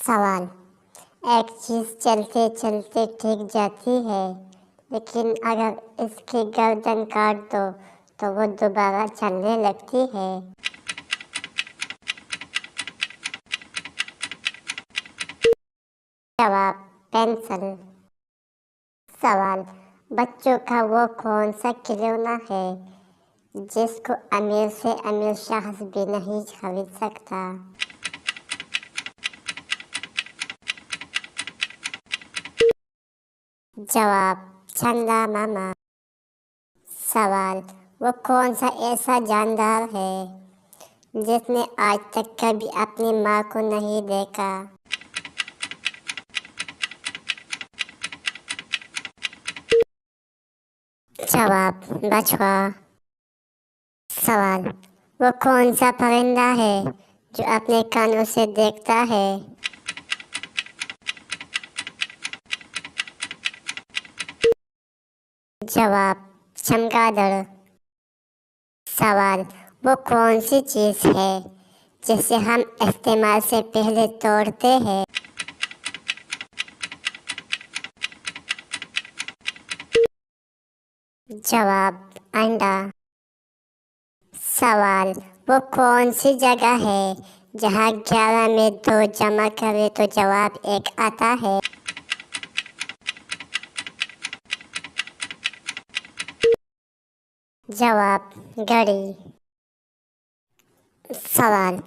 सवाल। एक चीज़ चलते चलते टिक जाती है, लेकिन अगर इसकी गर्दन काट दो तो वो दोबारा चलने लगती है। जवाब, पेंसिल। सवाल। बच्चों का वो कौन सा खिलौना है जिसको अमीर से अमीर शख्स भी नहीं खरीद सकता? जवाब, चंदा मामा। सवाल। वो कौन सा ऐसा जानदार है जिसने आज तक कभी अपनी माँ को नहीं देखा? जवाब, बछवा। सवाल। वो कौन सा परिंदा है जो अपने कानों से देखता है? जवाब, चमगादड़। सवाल। वो कौन सी चीज़ है जिसे हम इस्तेमाल से पहले तोड़ते हैं? जवाब, अंडा। सवाल। वो कौन सी जगह है जहाँ 11 में 2 जमा करे तो जवाब 1 आता है? जवाब, घड़ी। सवाल।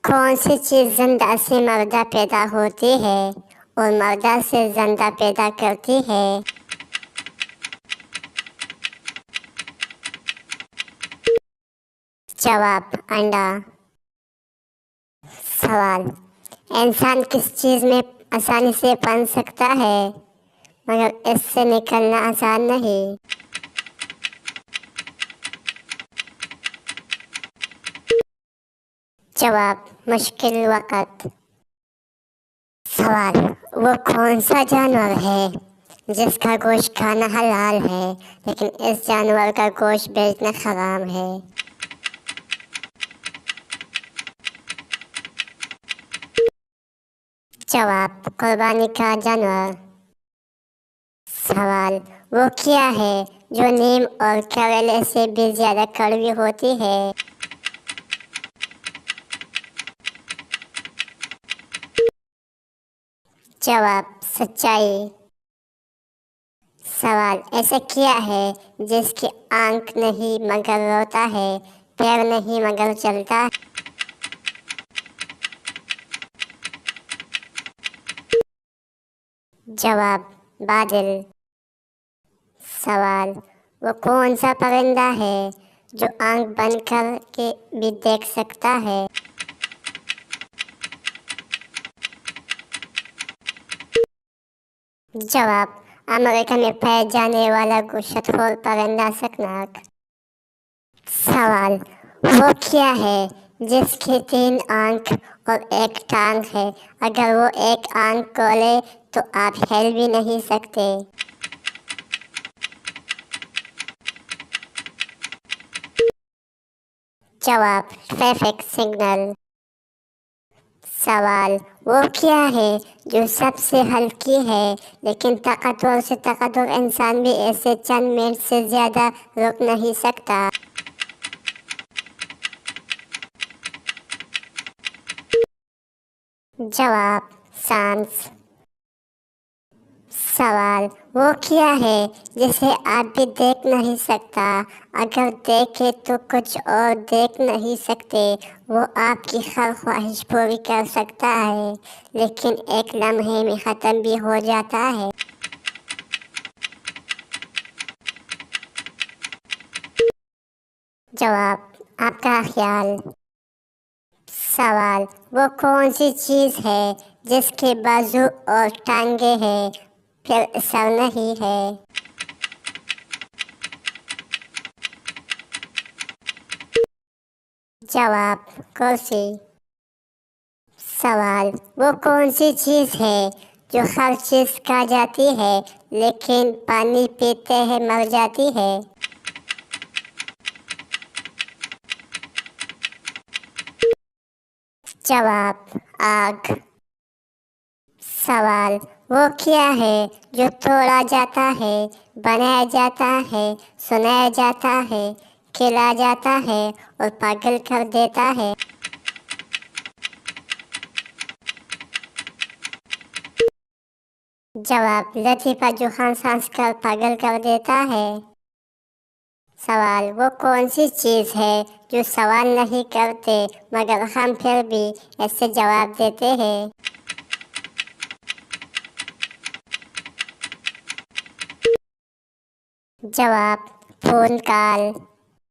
कौन सी चीज़ जिंदा से मर्दा पैदा होती है और मर्दा से जिंदा पैदा करती है? जवाब, अंडा। सवाल। इंसान किस चीज़ में आसानी से बन सकता है मगर इससे निकलना आसान नहीं? जवाब, मुश्किल वक़्त। सवाल। वो कौन सा जानवर है जिसका गोश्त खाना हलाल है लेकिन इस जानवर का गोश्त बेचना हराम है? जवाब, कुर्बानी का जानवर। सवाल। वो क्या है जो नीम और करेले से भी ज्यादा कड़वी होती है? जवाब, सच्चाई। सवाल। ऐसा क्या है जिसकी आंख नहीं मगर रोता है, पैर नहीं मगर चलता है? जवाब, बादल। सवाल। वो कौन सा परिंदा है जो आंख बंद करके भी देख सकता है? जवाब, अमेरिका में पाए जाने वाला गोश्तखोर परिंदा शकनाक। सवाल। वो क्या है जिसकी 3 आंख और 1 टांग है, अगर वो 1 आंख खोले तो आप हिल भी नहीं सकते? जवाब, ट्रैफिक सिग्नल। सवाल। वो क्या है जो सबसे हल्की है लेकिन ताकतवर से ताकतवर इंसान भी ऐसे चंद मिनट से ज़्यादा रुक नहीं सकता? जवाब, सांस। सवाल। वो क्या है जिसे आप भी देख नहीं सकता, अगर देखे तो कुछ और देख नहीं सकते? वो आपकी हर ख्वाहिश पूरी कर सकता है लेकिन एक लम्हे में ख़त्म भी हो जाता है? जवाब, आपका ख्याल। सवाल। वो कौन सी चीज़ है जिसके बाजू और टांगे हैं फिर सर नहीं है? जवाब, कुर्सी। सवाल। वो कौन सी चीज़ है जो हर चीज़ खा जाती है लेकिन पानी पीते हैं मर जाती है? जवाब, आग। सवाल वो क्या है जो तोड़ा जाता है, बनाया जाता है, सुनाया जाता है, खिलाया जाता है और पागल कर देता है? जवाब लतीफ़ा जो हंस हंस कर पागल कर देता है। सवाल वो कौन सी चीज़ है जो सवाल नहीं करते मगर हम फिर भी ऐसे जवाब देते हैं? जवाब फोन कॉल।